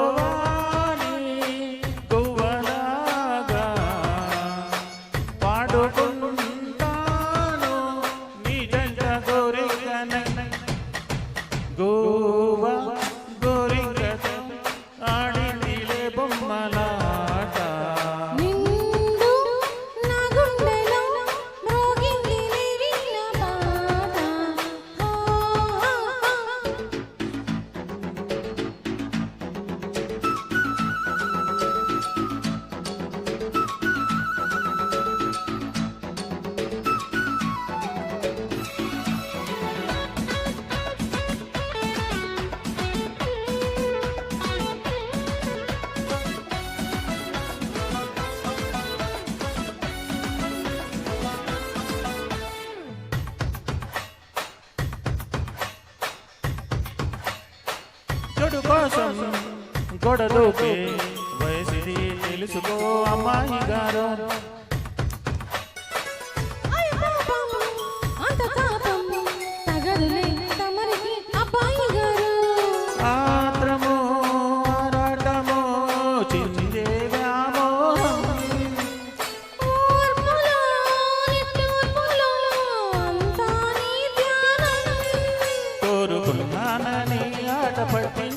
ఆడుకోవాలి గువ్వలాగా పాడుకుంటాను నీ జంట గోరింకన గోవ గోరింకతో ఆడిందిలే బొమ్మలాట చెడు కోసం గొడలోకే వయసిది తెలుసుకో అమ్మాయి గారు ఆత్రమో ఆరాటమో చిందే వ్యామోహం కోరుకున్నానని ఆటపట్టి